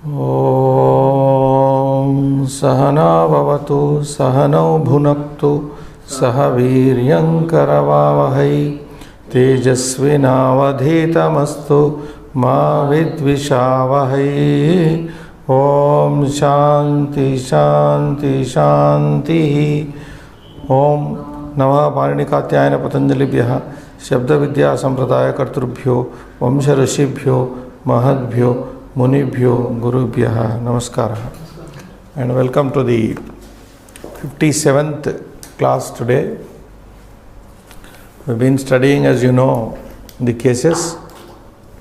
Om Sahana Bhavatu Sahano Bhunaktu Saha Viryam Karavavahai Tejasvinavadhitamastu Ma Vidvishavahai. Om Shanti Shanti Shanti. Om Namaha Parinikatyayana Patanjalibhyaha Shabda Vidya Sampradaya Kartrubhyo Vamsha Rishibhyo Mahadbhyo Munibhyo Gurubhyaha Namaskara. And welcome to the 57th class today. We've been studying, as you know, the cases,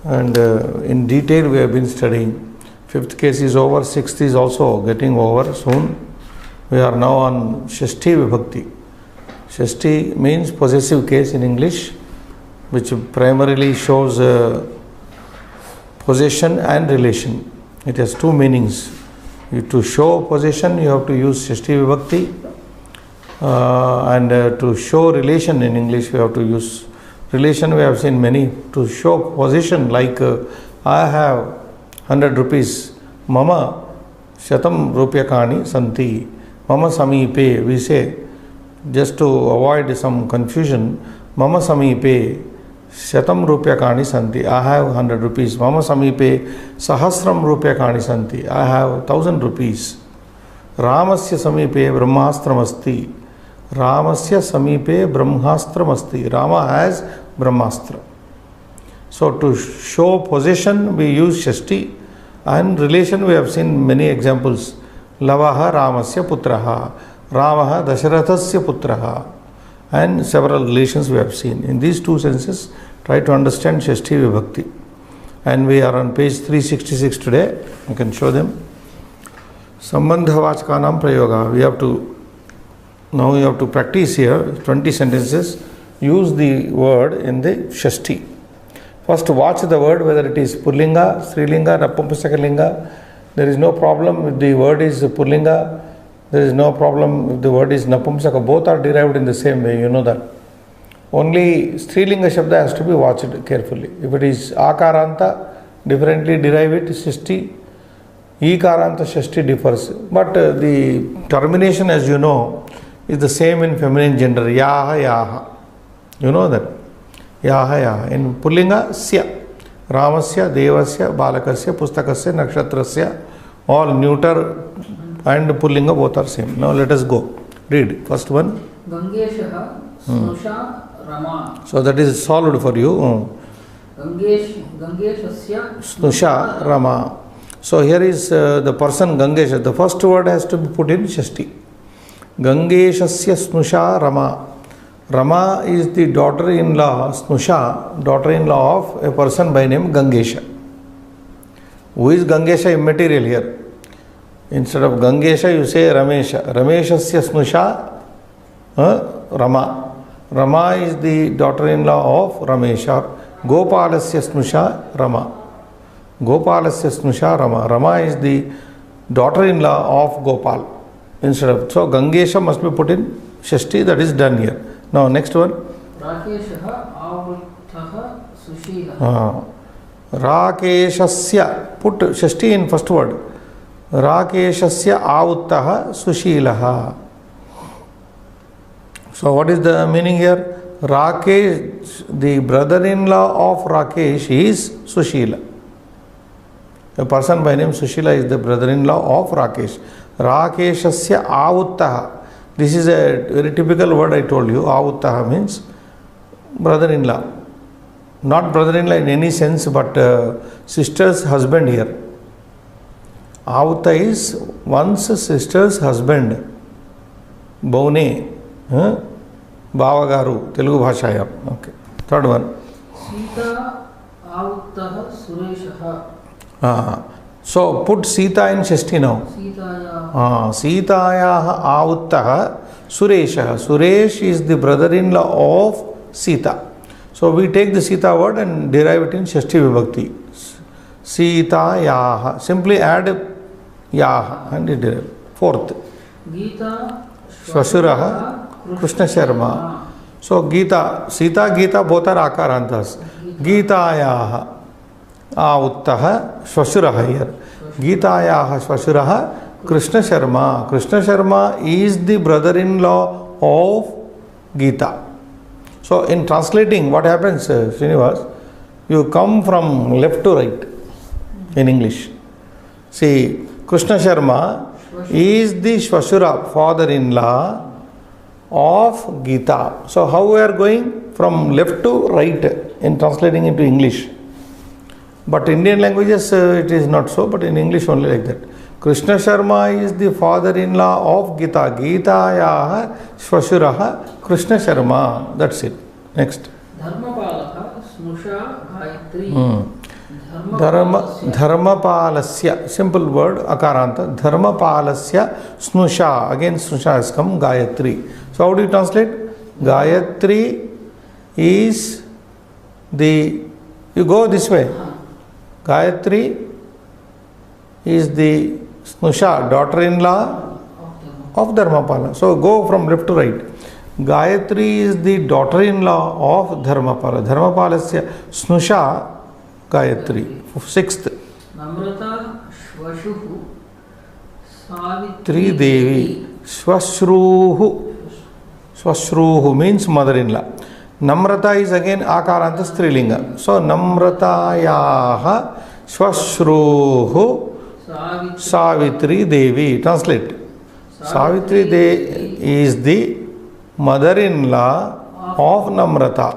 and in detail we have been studying. Fifth case is over, sixth is also getting over soon. We are now on Shashti Vibhakti. Shashti means possessive case in English, which primarily shows possession and relation. It has two meanings. To show possession, you have to use Shashti Vibhakti, and to show relation in English, we have to use relation. We have seen many. To show possession, like I have 100 rupees, Mama Shatam Rupyakani Santi, Mama Samipe, we say, just to avoid some confusion, Mama Samipe Shatam Rupyakani Santi, I have 100 rupees. Mama Samipe Sahasram Rupyakani Santi, I have 1000 rupees. Ramasya Samipe Brahmastramasti, Ramasya Samipe Brahmastramasti, Rama has Brahmastra. So to show possession, we use Shashti, and relation we have seen many examples. Lavaha Ramasya Putraha, Ramaha Dasharathasya Putraha, and several relations we have seen. In these two senses, try to understand Shashti Vibhakti. And we are on page 366 today. You can show them. Sambandha Vachkanam Prayoga. We have to practice here 20 sentences. Use the word in the Shashti. First, watch the word, whether it is Pullinga, Strilinga, Napumsakalinga. There is no problem if the word is Pullinga. There is no problem if the word is Napumsaka. Both are derived in the same way, you know that. Only Strilinga Shabda has to be watched carefully. If it is Akaranta, differently derive it, Shashti. Ikaranta Shashti differs. But the termination, as you know, is the same in feminine gender. Yaha, Yaha. You know that. Yaha, Yaha. In Pullinga, Sya. Ramasya, Devasya, Balakasya, Pustakasya, Nakshatrasya. All neuter and Pullinga both are same. Now let us go. Read. First one. Gangeshaha Snusha Rama. So that is solved for you. Gangeshasya Snusha Rama. So here is the person Gangesha. The first word has to be put in Shashti. Gangeshasya Snusha Rama. Rama is the daughter-in-law, Snusha, daughter-in-law of a person by name Gangesha. Who is Gangesha? Immaterial here. Instead of Gangesha, you say Ramesha. Rameshasya Snusha Rama. Rama is the daughter-in-law of Ramesha. Gopalasya Snusha Rama. Gopalasya Snusha Rama. Rama is the daughter-in-law of Gopal. Instead of, so Gangesha must be put in Shashti. That is done here. Now next one. Rakeshaha Avruttaha Sushilaha. Rakeshasya. Put Shashti in first word. Rakeshasya Avuttaha Sushilaha. So what is the meaning here? Rakesh, the brother-in-law of Rakesh is Sushila. A person by name Sushila is the brother-in-law of Rakesh. Rakeshasya Avuttaha. This is a very typical word I told you. Avuttaha means brother-in-law. Not brother-in-law in any sense, but sister's husband here. Avutta is one's sister's husband. Baune. Bhavagaru. Telugu Bhashayam. Okay. Third one. Sita Avuttaha Sureshaha. So put Sita in Shashti now. Sitayaha Avuttaha Sureshaha. Suresh is the brother-in-law of Sita. So we take the Sita word and derive it in Shashti Vibhakti. Sitayaha. Simply add Yaha and it derive. Fourth. Gita Swasuraha Krishna Sharma. So Gita, Sita, Gita both are Akarantas. Gitayaha Avuttaha Swasuraha here. Gitayaha Shvashuraha Krishna Sharma. Krishna Sharma is the brother-in-law of Gita. So in translating, what happens, Srinivas? You come from left to right in English. See, Krishna Sharma is the Shvashura, father-in-law of Gita. So how we are going? From left to right in translating into English. But Indian languages it is not so, but in English only like that. Krishna Sharma is the father-in-law of Gita. Gitayaha Shvashuraha Krishna Sharma. That's it. Next. Dharmapalaha Snusha Gayatri. Dharmapalasya. Simple word, akaranta. Dharmapalasya Snusha. Again Snusha has come, Gayatri. So how do you translate? Gayatri is the, you go this way. Gayatri is the Snusha, daughter-in-law of Dharmapala. So go from left to right. Gayatri is the daughter-in-law of Dharmapala. Dharmapalasya Snusha Gayatri. Sixth. Namrata Shvashuhu Savitri Devi. Swashruhu. Swashruhu means mother-in-law. Namrata is again akaranta strilinga. So Namratayaha Swashruhu Savitri Devi. Translate. Savitri Devi is the mother-in-law of Namrata.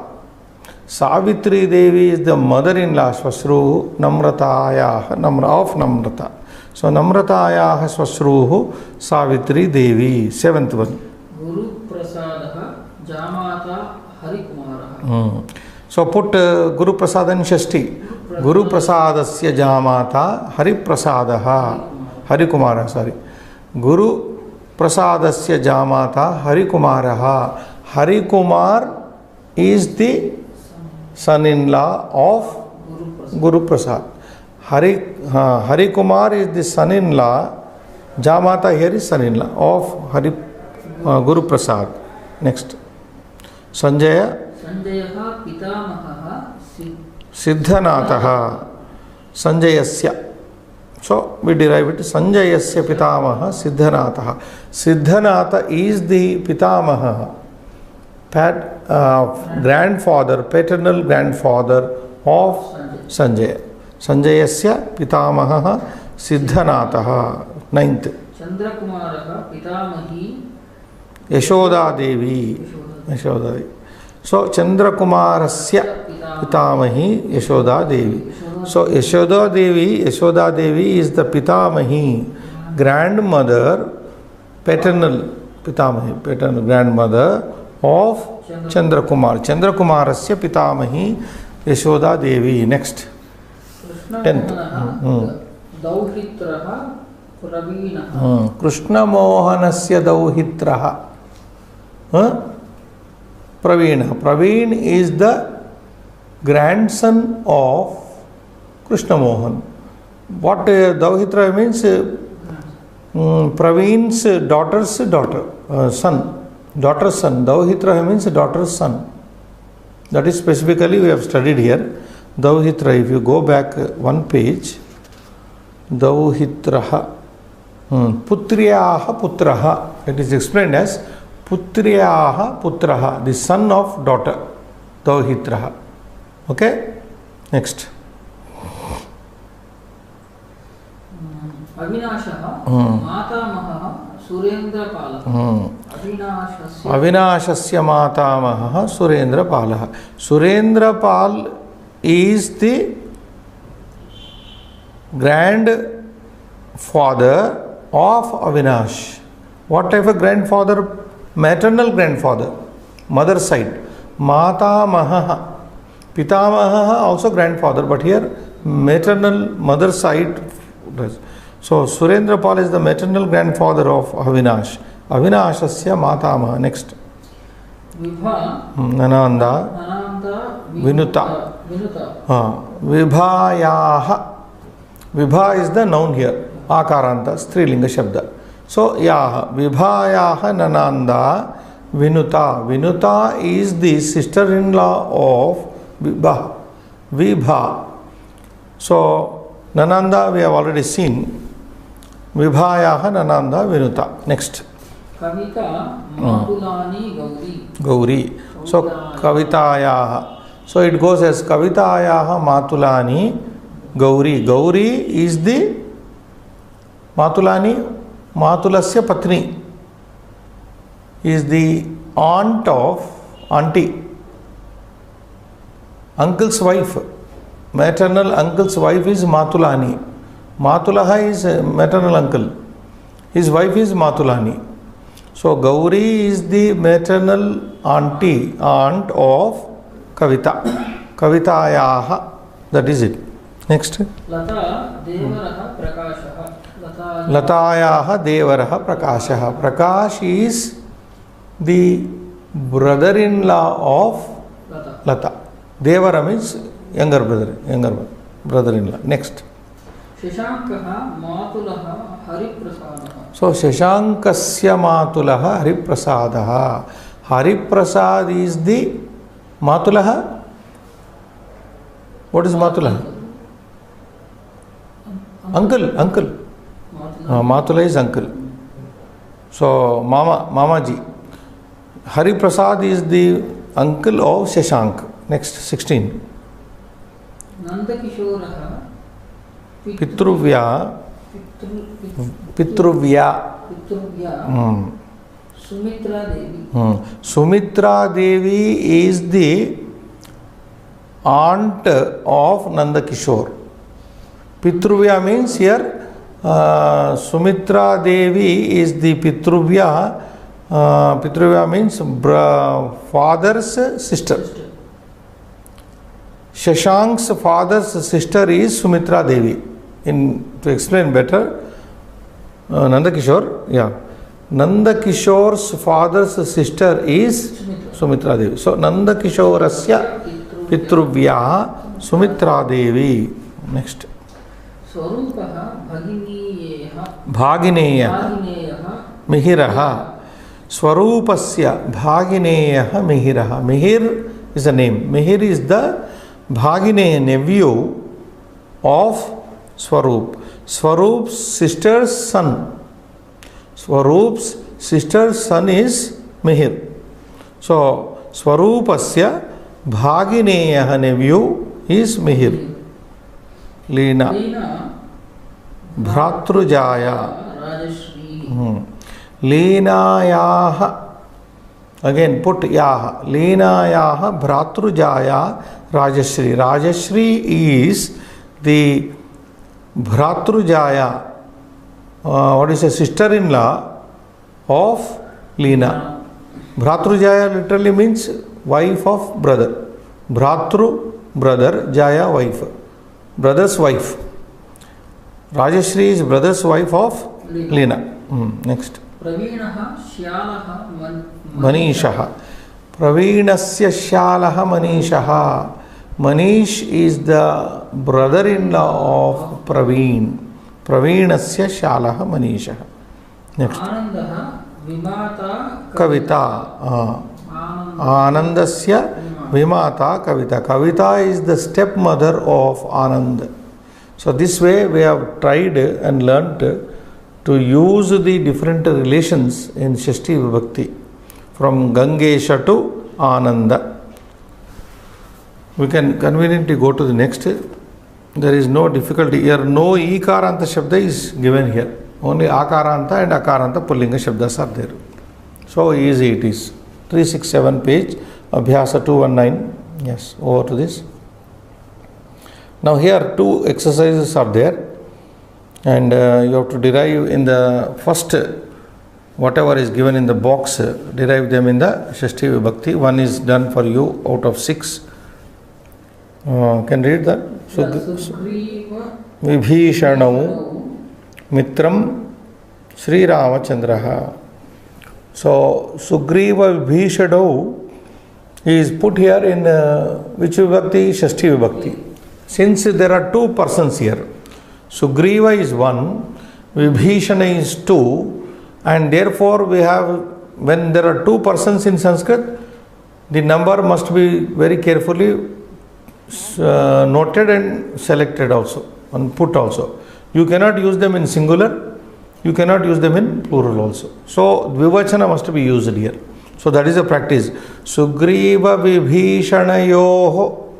Savitri Devi is the mother-in-law Swashruhu Namratayaha of Namrata. So Namratayaha Swashruhu Savitri Devi. Seventh one. Guru Prasadaha Jamata Harikumaraha. So put Guru Prasadan Shashti. Guru Prasadasya Jamata Hari Prasadaha Harikumara. Sorry. Guru Prasadasya Jamata Harikumaraha. Harikumar is the son-in-law of Guru Prasad. Harikumar is the son-in-law. Jamata here is son-in-law of Guru Prasad. Next. Sanjaya. Sanjayaha Pitamaha Siddhanataha. Sanjayasya. So we derive it. Sanjayasya Pitamaha Siddhanataha. Siddhanatha is the Pitamaha, grandfather, paternal grandfather of Sanjaya. Sanjayasya Pitamaha Siddhanataha. Ninth. Chandrakumaraha Pitamahi Yashoda Devi. Yashoda Devi. So Chandrakumarasya Pitamahi Yashoda Devi. So Yashoda Devi is the Pitamahi, grandmother, paternal Pitamahi, paternal grandmother of Chandrakumar. Chandrakumarasya Pitamahi Yashoda Devi. Next. 10th. Dauhitraha Pravinaha. Krishna Mohanasya Dauhitraha. Pravina. Praveen is the grandson of Krishna Mohan. What Dauhitra means? Praveen's daughter's daughter, son. Daughter's son. Dauhitra means daughter's son. That is specifically we have studied here. Dauhitra, if you go back one page, Dauhitraha. Putriyaha Putraha. It is explained as Putriyaha Putraha, the son of daughter. Dauhitraha. Okay? Next. Avinashaha Matamaha Surendrapalaha. Avinashasya Matamaha Surendrapalaha. Surendrapal is the grandfather of Avinash. What type of grandfather? Maternal grandfather, mother side. Matamaha. Pitamaha also grandfather, but here maternal mother side. So Surendrapal is the maternal grandfather of Avinash. Avinashasya Matamaha. Next. Vibha Nananda Vinuta. Vibhayaha. Vibha is the noun here. Akaranta, Strilinga Shabda. So Yaha. Vibhayaha Nananda Vinuta. Vinuta is the sister-in-law of Vibha. Vibha. So Nananda we have already seen. Vibhayaha Nananda Vinuta. Next. Kavita Matulani Gauri. Gauri. So Kavitayaha. So it goes as Kavitayaha Matulani Gauri. Gauri is the Matulani, Matulasya Patni, is the aunt of auntie, uncle's wife. Maternal uncle's wife is Matulani. Matulaha is maternal uncle. His wife is Matulani. So Gauri is the maternal aunt of Kavita. Kavitayaha. That is it. Next. Lata Devaraha Prakashaha. Latayaha Devaraha Prakashaha. Prakash is the brother-in-law of Lata. Devara means younger brother-in-law. Next. Shashankaha Matulaha Hariprasadaha. So Shashankasya Matulaha Hariprasadaha. Hariprasad is the Matulaha. What is Matulaha? Uncle. Matula is uncle. So Mamaji. Hariprasad is the uncle of Shashank. Next, 16. Nandakishoraha Pitruvya. Sumitra Devi. Sumitra Devi is the aunt of Nandakishore. Pitruvya means here Sumitra Devi is the Pitruvya. Pitruvya means father's sister. Shashank's father's sister is Sumitra Devi. To explain better, Nandakishore, Nandakishore's father's sister is Sumitra Devi. So Nandakishorasya Pitruvya Sumitra Devi. Next. Swarupaha Bhagineyaha Mihiraha. Swarupasya Bhagineyaha Mihiraha. Mihir is a name. Mihir is the Bhagineya, nephew of Swarup. Swarup's sister's son. Swarup's sister's son is Mihir. So Swarupasya Bhagineyaha nephew is Mihir. Leena Bhratrujaya Leenayaha. Again put Yaha. Leenayaha Bhratrujaya Rajashri. Rajashri is the Bhratrujaya, what is a sister-in-law of Leena. Bhratrujaya literally means wife of brother. Bhratru, brother, Jaya, wife. Brother's wife. Rajashri is brother's wife of Leena. Next. Praveenaha Shyalaha Manishaha. Praveenasya Shyalaha Manishaha. Manish is the brother-in-law of Praveen. Praveenasya Shyalaha Manishaha. Next. Anandaha Vimata Kavita. Anandasya Vimata Kavita. Kavita is the stepmother of Anand. So this way we have tried and learnt to use the different relations in Shashti Vibhakti from Gangesha to Ananda. We can conveniently go to the next. There is no difficulty here. No Ikaranta Shabda is given here. Only Akaranta and Akaranta Pullinga Shabdas are there. So easy it is. 367 page, Abhyasa 219. Yes, over to this. Now here two exercises are there, and you have to derive in the first, whatever is given in the box, derive them in the Shashti Vibhakti. One is done for you out of 6. Can read that? Vibhishanau Mitram Sri Ramachandraha. So Sugriva Vibhishadau is put here in which Vibhakti? Shashti Vibhakti. Since there are two persons here, Sugriva is 1, Vibhishana is 2, and therefore we have, when there are two persons in Sanskrit, the number must be very carefully noted and selected also. and put also. You cannot use them in singular, you cannot use them in plural also. So dvivachana must be used here. So that is a practice. Sugriva vibhishanayoho.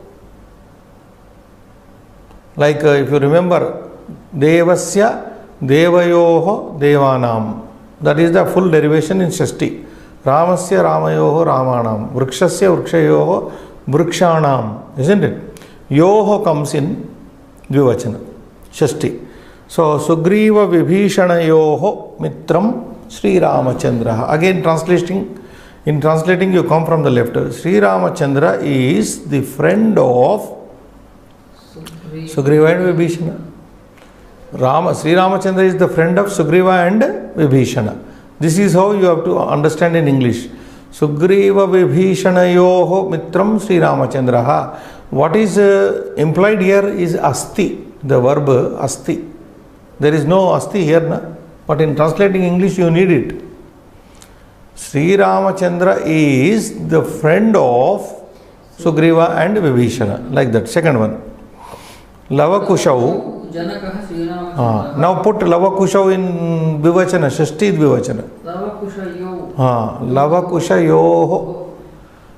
Like if you remember, devasya devayoho devanam. That is the full derivation in Shashti. Ramasya ramayoho ramanam. Vrikshasya vrikshayoho vrikshanam. Isn't it? Yoho comes in dvivachana. Shashti. So Sugriva vibhishanayoho mitram Sri Ramachandra. Again in translating you come from the left. Sri Ramachandra is the friend of Sugriva and Vibhishana. Sri Ramachandra is the friend of Sugriva and Vibhishana. This is how you have to understand in English. Sugriva Vibhishanayoho mitram Sri Ramachandra. What is implied here is asti, the verb asti. There is no asti here, na? But in translating English you need it. Sri Ramachandra is the friend of Sugriva and Vibhishana. Like that. Second one. Lavakushau. Now put Lavakushau in Dvivachana, Shashti Dvivachana. Lavakushayoho.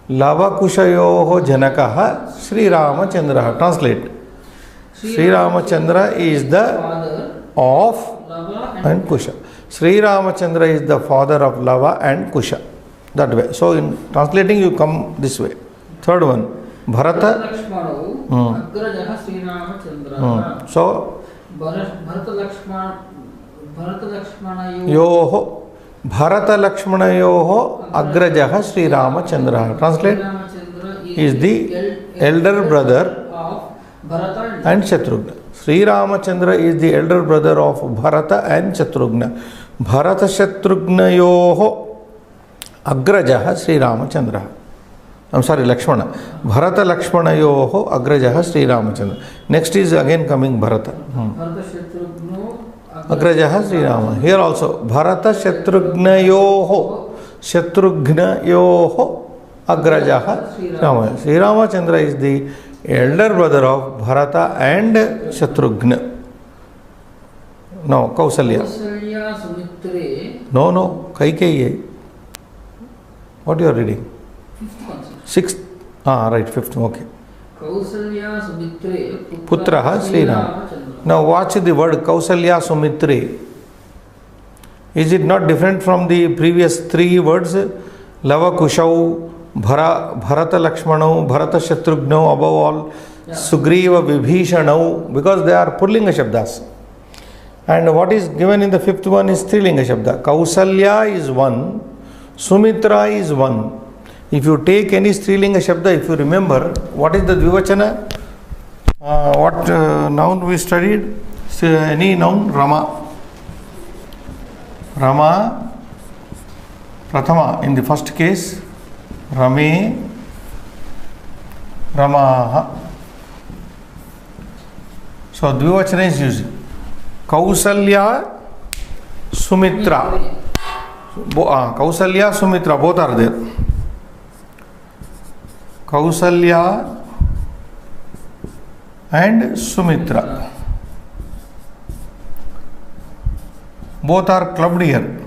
Lavakushayoho Janakaha Sri Ramachandra. Translate. Sri Ramachandra is the of and Kusha. Sri Ramachandra is the father of Lava and Kusha. That way. So in translating you come this way. Third one. Bharata. So Yoho. Bharata Lakshmanayoho Agrajaha Sri Ramachandra. Translate. Is the elder brother and Shatrughna. Sri Ramachandra is the elder brother of Bharata and Shatrughna. Bharata Shatrughnayoho Agrajaha Sri Ramachandra. I'm sorry, Lakshmana. Bharata Lakshmanayoho Agrajaha Sri Ramachandra. Next is again coming Bharata. Agrajaha Sri Rama. Here also Bharata Shatrughnayoho. Shatrughnayoho Agrajaha Sri Rama. Sri Ramachandra is the elder brother of Bharata and Shatrughna. No, Kausalya. No, Kaikeyi. What you are reading? Sixth. Right, fifth. Okay. Putraha Sri Rama. Now watch the word Kausalya Sumitre. Is it not different from the previous three words? Lava Kushau, Bharata Lakshmanau, Bharata Shatrughna, above all, Sugriva Vibhishanau, because they are Pullinga Shabdas. And what is given in the fifth one is Strilinga Shabda. Kausalya is one, Sumitra is one. If you take any Strilinga Shabda, if you remember, what is the Dvivachana? What noun we studied? Any noun? Rama. Rama, Prathama, in the first case, Rame, Ramaha. So Dvivachana is used. Kausalya, Sumitra. Kausalya, Sumitra, both are there. Kausalya and Sumitra. Both are clubbed here.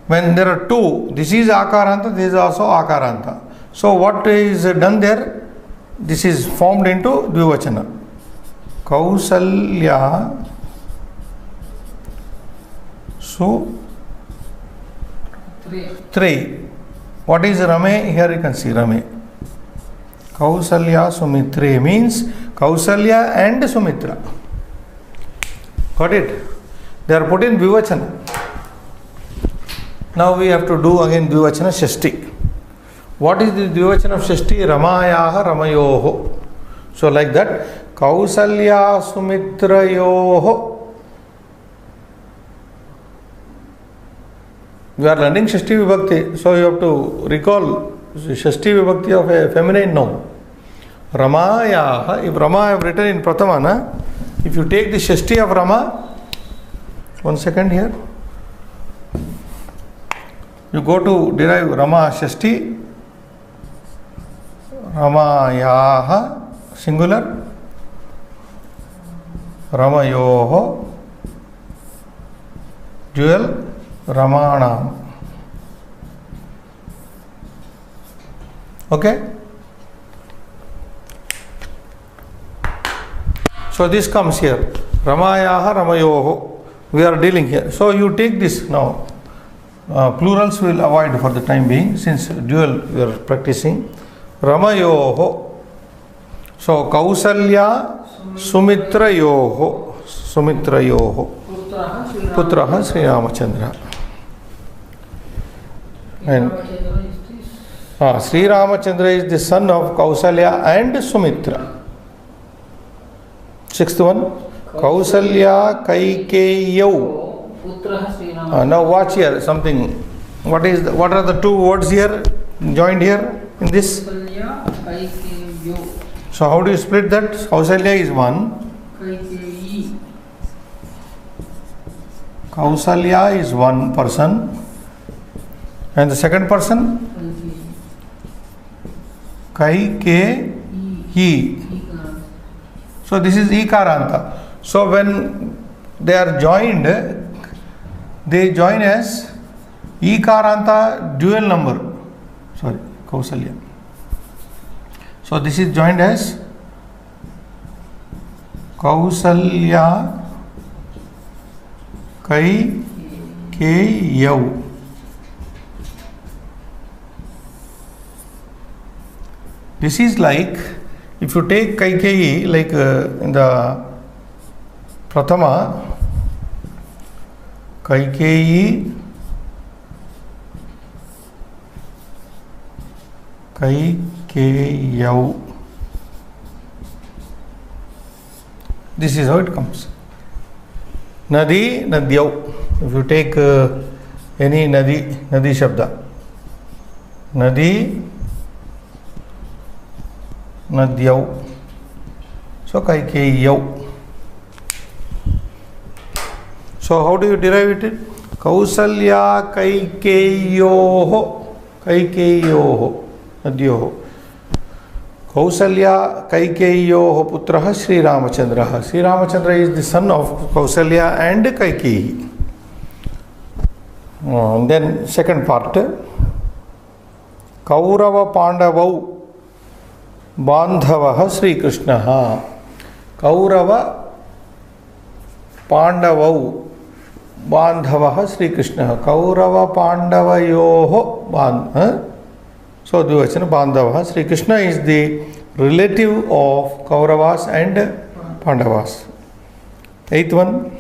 When there are two, this is Akaranta, this is also Akaranta. So what is done there? This is formed into Dvivachana. Kausalya Sumitra. What is Rame? Here you can see Rame. Kausalya Sumitre means Kausalya and Sumitra. Got it? They are put in Dvivachana. Now we have to do again Dvivachana Shashti. What is the Dvivachana of Shashti? Ramayaha Ramayoho. So like that, Kausalya Sumitrayoho. We are learning Shashti Vibhakti, so you have to recall Shashti Vibhakti of a feminine noun. Ramayaha, if Rama I have written in Prathama, na? If you take the Shashti of Rama, one second here, you go to derive Rama Shashti, Ramayaha, singular, Ramayoho, dual Ramanam. Okay? So this comes here. Ramayaha, Ramayoho. We are dealing here. So you take this now. Plurals will avoid for the time being, since dual we are practicing. Ramayoho. So Kausalya, Sumitrayoho. Sumitrayoho. Putraha Sri Ramachandra. And Sri Ramachandra is the son of Kausalya and Sumitra. Sixth one. Kausalya Kaikeyo. Now watch here something. What are the two words here joined here in this? So how do you split that? Kausalya is one. Kausalya is one person. And the second person? Kaikeyi. So this is Ikaranta. So when they are joined, they join as Ikaranta dual number. Sorry, Kausalya. So this is joined as Kausalya Kaikeyav. This is like, if you take Kaikeyi, like in the Prathama, Kaikeyi, Kaikeyav. This is how it comes. Nadi, Nadyav. If you take any Nadi Shabda. Nadi, Nadyav. So Kaikeyav. So how do you derive it? Kausalya Kaikeyoho. Kaikeyoho. Nadyoho. Kausalya Kaikeyoho Putraha Sri Ramachandra. Sri Ramachandra is the son of Kausalya and Kaikeyi. Then second part. Kaurava Pandavau Bandhavaha Sri Krishnaha. Kaurava Pandavau Bandhavaha Sri Krishnaha. Kaurava Pandavayoho Bandhavaha. So Dvivachana Bandhavaha. Sri Krishna is the relative of Kauravas and Pandavas. Eighth one.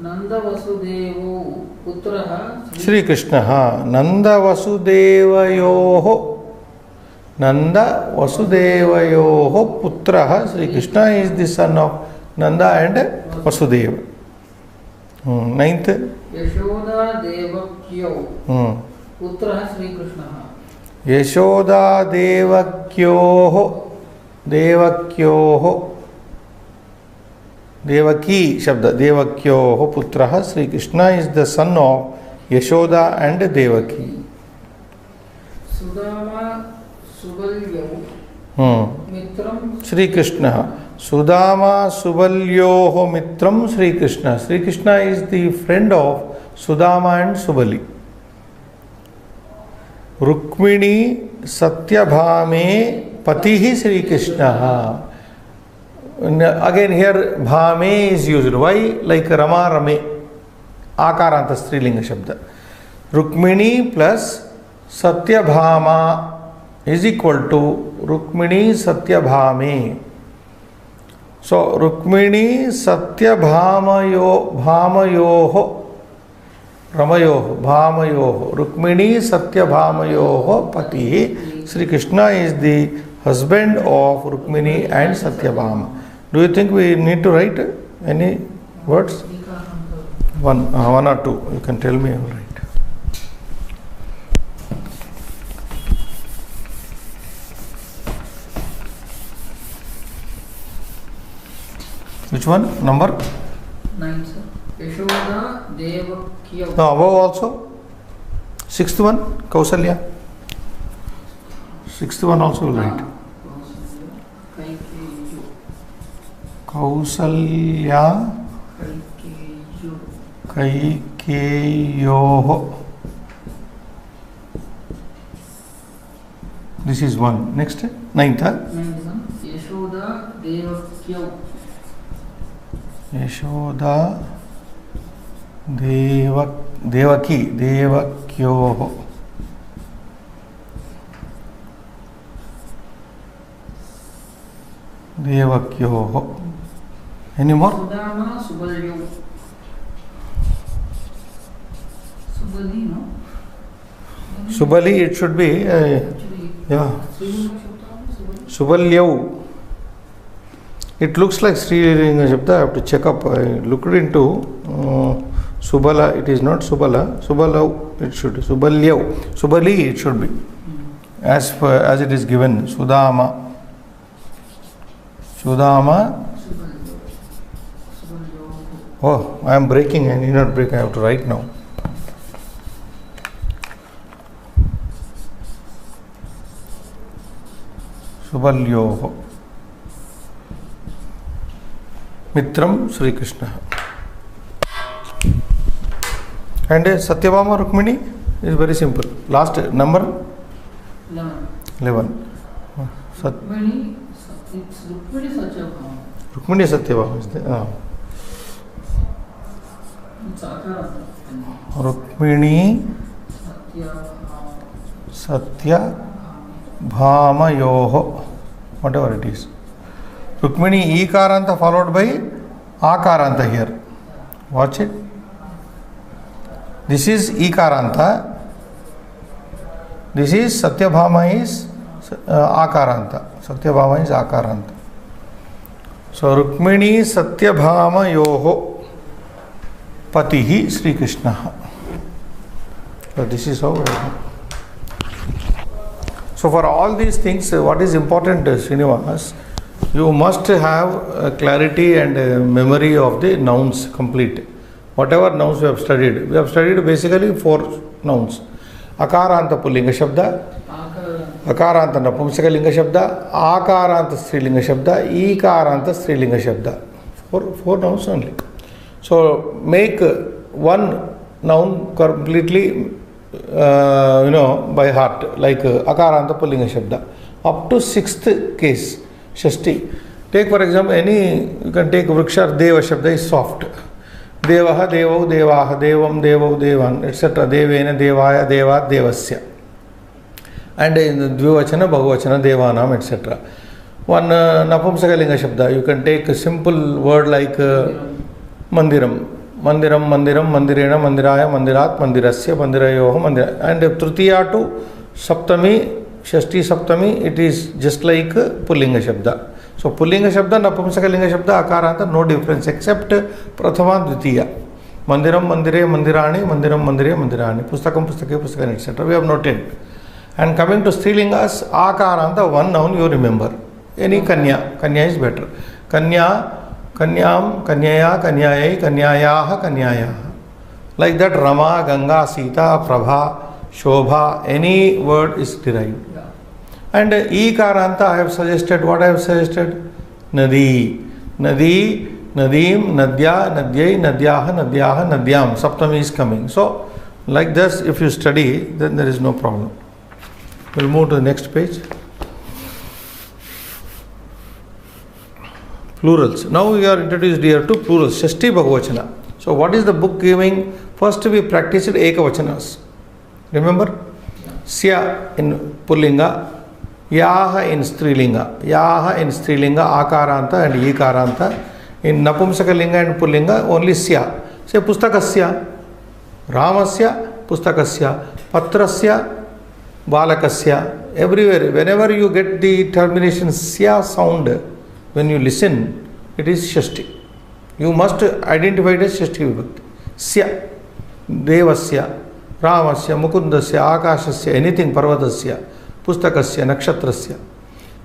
Nanda Vasudevo Putraha Sri Krishnaha. Nanda Vasudevayoho. Nanda Vasudevayoho Putraha. Sri Krishna is the son of Nanda and Vasudeva. Ninth. Yashoda Devakyo Putraha Sri Krishnaha. Yashoda Devakyoho. Devakyoho. Devaki Shabda. Devakyoho Putraha. Sri Krishna is the son of Yashoda and Devaki. Sudama Subalyo Mitram Sri Krishna. Sudama Subalyoho Mitram Sri Krishna. Sri Krishna is the friend of Sudama and Subali. Rukmini Satyabhame Patihi Sri Krishna. Again here Bhame is used. Why? Like Rama Rame. Akaranta Strilinga Shabda. Rukmini plus Satyabhama is equal to Rukmini Satyabhame. So Rukmini Satyabhamayoho Ramayoho Bhamayoho Rukmini Satyabhamayoho Pati. Sri Krishna is the husband of Rukmini and Satyabhama. Do you think we need to write any words? One or two. You can tell me. All right. Which one? Number? 9, sir. Yashoda Devakyo. No, above also. Sixth one, Kausalya. Sixth one also will write. Kausalya Kaikeyoho. This is one. Next, ninth. Yashoda Devakyau. Yashoda Devakyoho. Devakyoho. Any more? Sudama Subalyo. Subali, no? Subali, it should be. Yeah. Subalyau. It looks like Srilinga Shabda. I have to check up. I looked into Subala. It is not Subala. Subalau. It should be Subalyau. Subali. It should be as it is given. Sudama. Sudama. Oh, I am breaking. I need not break. I have to write now. Subalyoho. Mitram Sri Krishna. And Satyabhama Rukmini is very simple. Last number 11. Rukmini, it's Rukmini Satyabhama. Rukmini Satyabhama is there. It's Akara. Rukmini Satyabhamayoho. Whatever it is. Rukmini Ekaranta followed by Akaranta here. Watch it. This is Ekaranta. This is Satyabhama is Akaranta. Satyabhama is Akaranta. So Rukmini Satyabhamayoho Patihi Sri Krishna. So this is how. So for all these things, what is important, Srinivas? You must have clarity and memory of the nouns complete. Whatever nouns we have studied basically 4 nouns. Akaranta Pullinga Shabda, Akaranta Napumsakalinga Shabda, Akaranta Strilinga Shabda, Ekaranta Strilinga Shabda. 4 nouns only. So make one noun completely by heart, like Akaranta Pullinga Shabda. Up to 6th case. Shashti. Take for example you can take Vrikshar Deva Shabda is soft. Devaha, Devau, Devaha, Devam, Devau, Devan, etc. Devena, Devaya, Devat, Devasya. And in the Dvivachana, Bhagavachana, Devanam, etc. One Napumsakalinga Shabda, you can take a simple word like Mandiram. Mandiram, Mandiram, Mandirena, Mandiraya, Mandirat, Mandirasya, Mandirayoho, Mandira. And Tritiya to Saptami, Shashti Saptami, it is just like Pullinga Shabda. So Pullinga Shabda, Napumsakalinga Shabda, Akaranta, no difference except Prathama, Dvitiya. Mandiram, Mandire, Mandirani, Mandiram, Mandire, Mandirani. Pustakam, Pustake, Pustakan, etc. We have noted. And coming to Strilingas, Akaranta, one noun you remember. Any Kanya. Kanya is better. Kanya, Kanyam, Kanyaya, Kanyayai, Kanyayaha, Kanyayaha. Like that Rama, Ganga, Sita, Prabha, Shobha, any word is derived. And Ekaranta I have suggested, what I have suggested? Nadi. Nadi, Nadim, Nadya, Nadyai, Nadyaha, Nadyaha, Nadyam. Saptami is coming. So, like this, if you study, then there is no problem. We'll move to the next page. Plurals. Now we are introduced here to plurals. Shashti Bhagavachana. So, what is the book giving? First we practiced Ekavachanas. Remember? Sya in Pullinga. Yaha in Strilinga. Yaha in Strilinga, Akaranta and Ekaranta. In Napumsakalinga and Pullinga, only Sya. Say Pustakasya, Ramasya, Pustakasya, Patrasya, Balakasya. Everywhere, whenever you get the termination Sya sound, when you listen, it is Shashti. You must identify it as Shashti Vibhakti. Sya, Devasya, Ramasya, Mukundasya, Akashasya, anything, Parvatasya, Pustakasya, Nakshatrasya.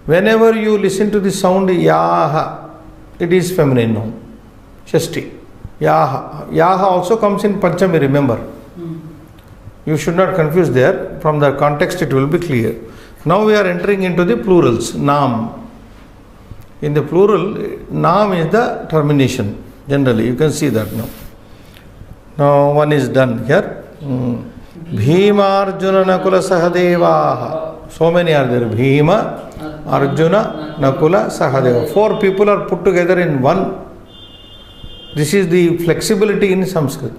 Whenever you listen to the sound Yaha, it is feminine noun. Shashti. Yaha. Yaha also comes in Panchami, remember. You should not confuse there. From the context it will be clear. Now we are entering into the plurals. Nam. In the plural, nam is the termination. Generally, you can see that now. Now one is done here. Bhima, Arjuna, Nakula, Sahadevaha. So many are there. Bhima, Arjuna, Nakula, Sahadeva. 4 people are put together in one. This is the flexibility in Sanskrit.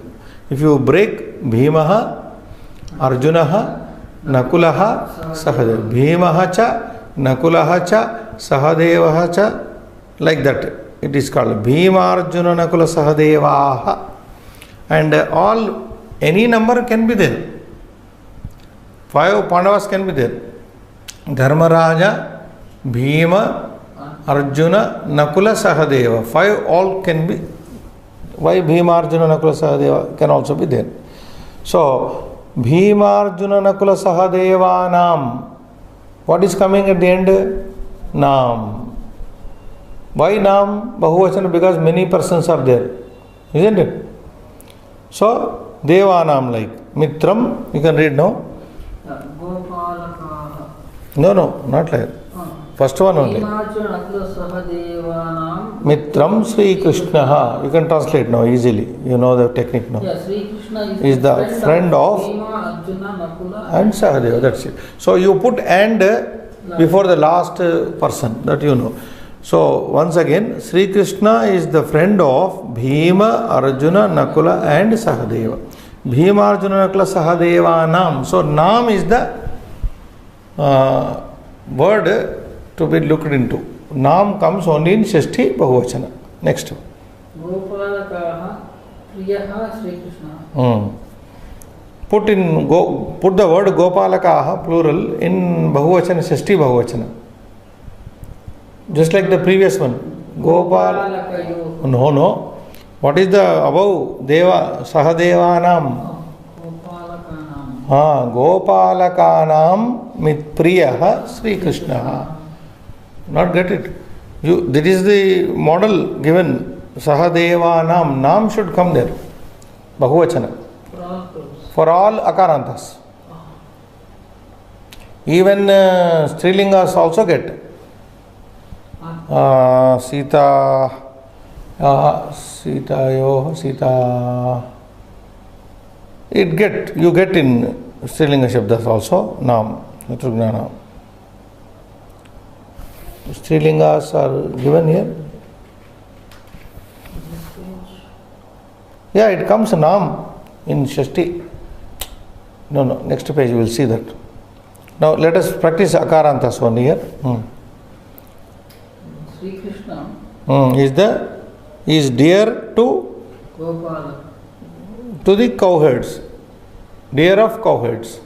If you break Bhimaha, Arjunaha, Nakulaha, Sahadeva. Bhimaha cha, Nakulaha cha, Sahadevaha cha. Like that. It is called Bhima, Arjuna, Nakula, Sahadevaha. And any number can be there. 5 Pandavas can be there. Dharmaraja, Bhima, Arjuna, Nakula, Sahadeva. 5 all can be. Why Bhima, Arjuna, Nakula, Sahadeva can also be there. So, Bhima, Arjuna, Nakula, Sahadeva, Nam. What is coming at the end? Nam. Why Nam? Bahuvachana, because many persons are there. Isn't it? So, Devanam like Mitram, you can read now. No, not like that. First one only. Mitram Sri Krishna. You can translate now easily. You know the technique now. Yeah, Sri Krishna is the friend of Bhima, Arjuna, Nakula, and Sahadeva. That's it. So you put and before the last person, that you know. So once again, Sri Krishna is the friend of Bhima, Arjuna, Nakula and Sahadeva. Bhima, Arjuna, Nakula, Sahadeva, Nam. So Nam is the word to be looked into. Nam comes only in Shashti Bahuvachana. Next. Gopalakaha, Priyaha, Sri Krishna. Put the word Gopalakaha, plural, in Bahuvachana, Shashti Bahuvachana. Just like the previous one. Gopalakayo. No. What is the above? Deva, Sahadevanam. Gopalakanam Mitpriyaha Sri Krishna. Not get it. That is the model given. Sahadevanam. Nam should come there. Bahuvachana. For all akarantas. Even Strilingas also get. Sita. You get in Strilinga Shabdas also. Nam. Natrugna. Strilingas are given here. Yeah, it comes Nam in Shashti. No, next page you will see that. Now let us practice Akarantas one here. Sri Krishna is dear to Gopala. To the cowherds. Dear of cowherds.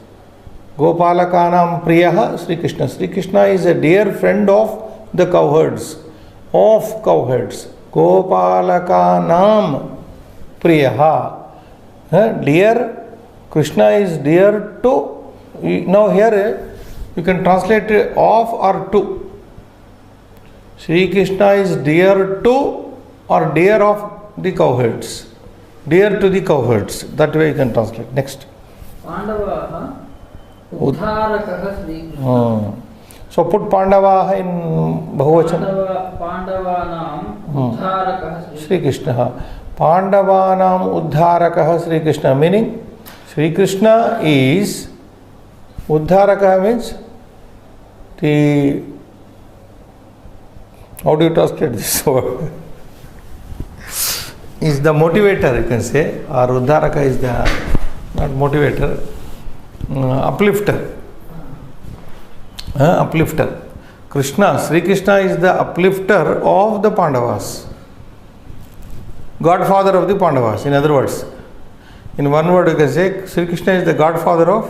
Gopalakanam Priyaha Sri Krishna. Sri Krishna is a dear friend of the cowherds. Of cowherds. Gopalakanam Priyaha. Dear. Krishna is dear to. Now here you can translate of or to. Sri Krishna is dear to or dear of the cowherds. Dear to the cowherds. That way you can translate. Next. Pandavaha Uddharakaha Sri Krishna. So put Pandavaha in Bahuvachana. Pandavanam Uddharakaha Sri Krishna. Pandavanam Uddharakaha Sri Krishna. Meaning Sri Krishna is Uddharaka means the. How do you translate this word? Is the motivator, you can say, or Uddharaka is the not motivator, uplifter. Uplifter. Krishna, Sri Krishna is the uplifter of the Pandavas. Godfather of the Pandavas, in other words. In one word you can say, Sri Krishna is the godfather of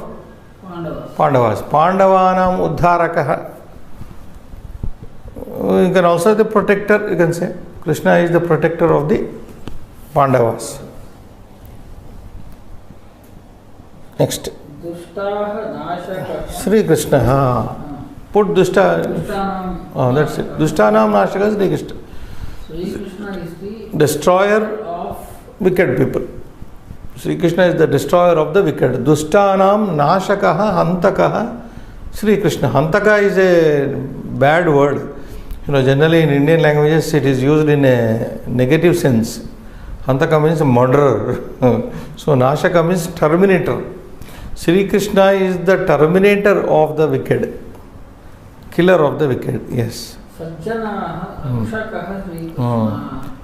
Pandavas. Pandavanam Uddharakaha. You can also the protector, you can say. Krishna is the protector of the Pandavas. Next. Sri Krishna. Put Dushta. That's it. Dushtanam Nashaka Sri Krishna. Sri Krishna is the destroyer of wicked people. Sri Krishna is the destroyer of the wicked. Dushtanam Nashakaha Hantakaha Sri Krishna. Hantaka is a bad word. Generally in Indian languages it is used in a negative sense. Hantaka means murderer. So Nashaka means terminator. Sri Krishna is the terminator of the wicked, killer of the wicked. Yes.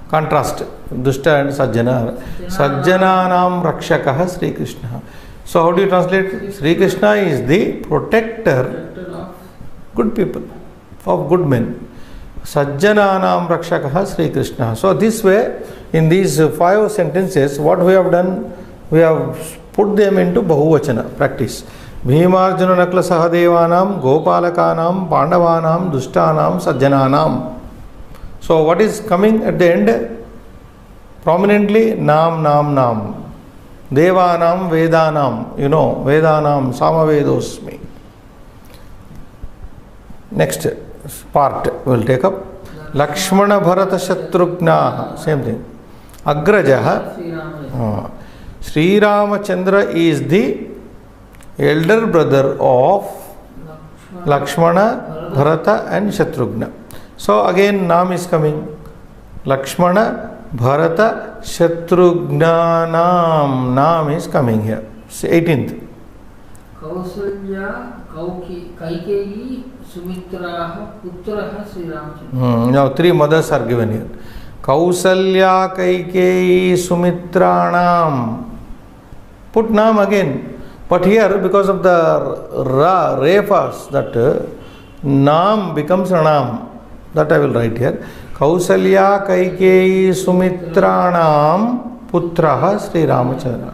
Contrast Dushta and Sajjana. Sajjananam Rakshakah Sri Krishna. So how do you translate? Sri Krishna is the protector of good people, of good men. Sajjananam Rakshakah Sri Krishna. So this way, in these 5 sentences, what we have done, we have put them into Bahuvachana practice. Bhimarjuna Nakla Sahadevanam, Gopalakanam, Pandavanam, Dushtanam, Sajjananam. So what is coming at the end? Prominently, Nam, Nam, Nam. Devanam, Vedanam. Vedanam, Samavedosmi. Next part will take up. Lakshmana Bharata Shatrugna. Same thing. Agrajaha. Sri Ramachandra is the elder brother of Lakshmana, Bharata and Shatrugna. So again Nam is coming. Lakshmana, Bharata, Shatrugna, Nam is coming here. 18th. Kausalya, Kaikeyi, Sumitraha, Putraha, Sri Ramachandra. Now 3 mothers are given here. Kausalya, Kaikeyi, Sumitranam. Put Nam again. But here, because of the refas, that Nam becomes Nam. That I will write here. Kausalya, Kaikeyi, Sumitranam, Putraha, Sri Ramachandra.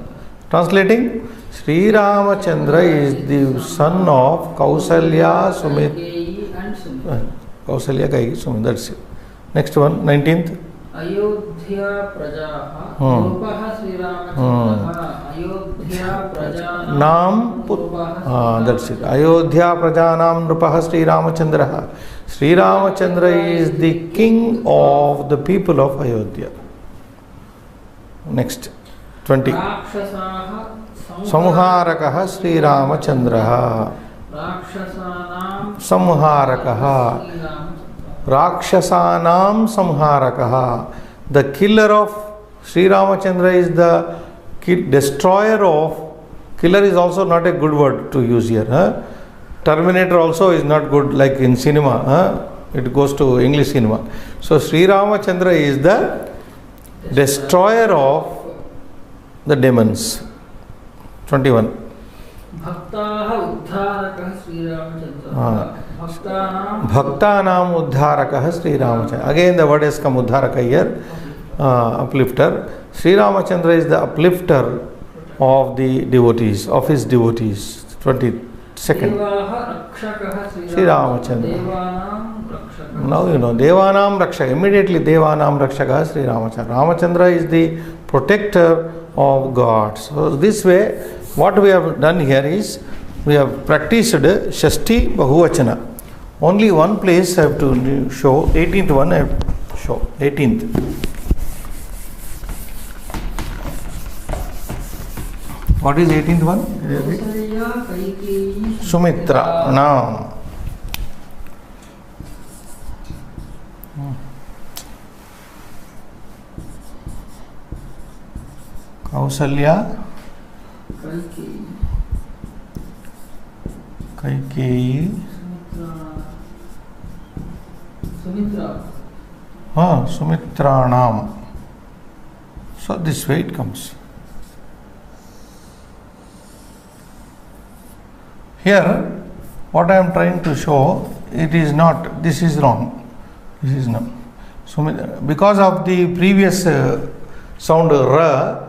Translating, Sri Ramachandra is the son of Kausalya, Kausalya, Kaikeyi, Sumit. That's it. Next one, 19th. Ayodhya Prajaha, Rupaha Sri Ramachandra, Ayodhya Prajanam, Nam, that's it. Ayodhya Prajanam, Rupaha Sri Ramachandra. Sri Ramachandra is the king of the people of Ayodhya. Next, 20. Samharakaha Sri Ramachandra. Samharakaha. Rakshasanam Samharakaha. The killer of Sri Ramachandra is the destroyer of. Killer is also not a good word to use here. Terminator also is not good, like in cinema. It goes to English cinema. So Sri Ramachandra is the destroyer of the demons. 21. Bhaktaha Uddharakah Sri Ramachandra. Bhaktanam Uddharakah Sri Ramachandra. Again the word has come Uddharaka here. Uplifter. Sri Ramachandra is the uplifter of the devotees, of his devotees. 22nd. Sri Ramachandra. Now you know Devanam Rakshaka. Immediately Devanam Rakshaka Sri Ramachandra. Ramachandra is the protector of God. So this way, what we have done here is we have practiced Shashti Bahuvachana. Only one place I have to show. 18th one I have to show. 18th. What is 18th one? Sumitra. Now. Kausalya. Kaikeyi. Sumitranam. So this way it comes. Here, what I am trying to show, it is not, this is wrong. This is not. Because of the previous sound ra,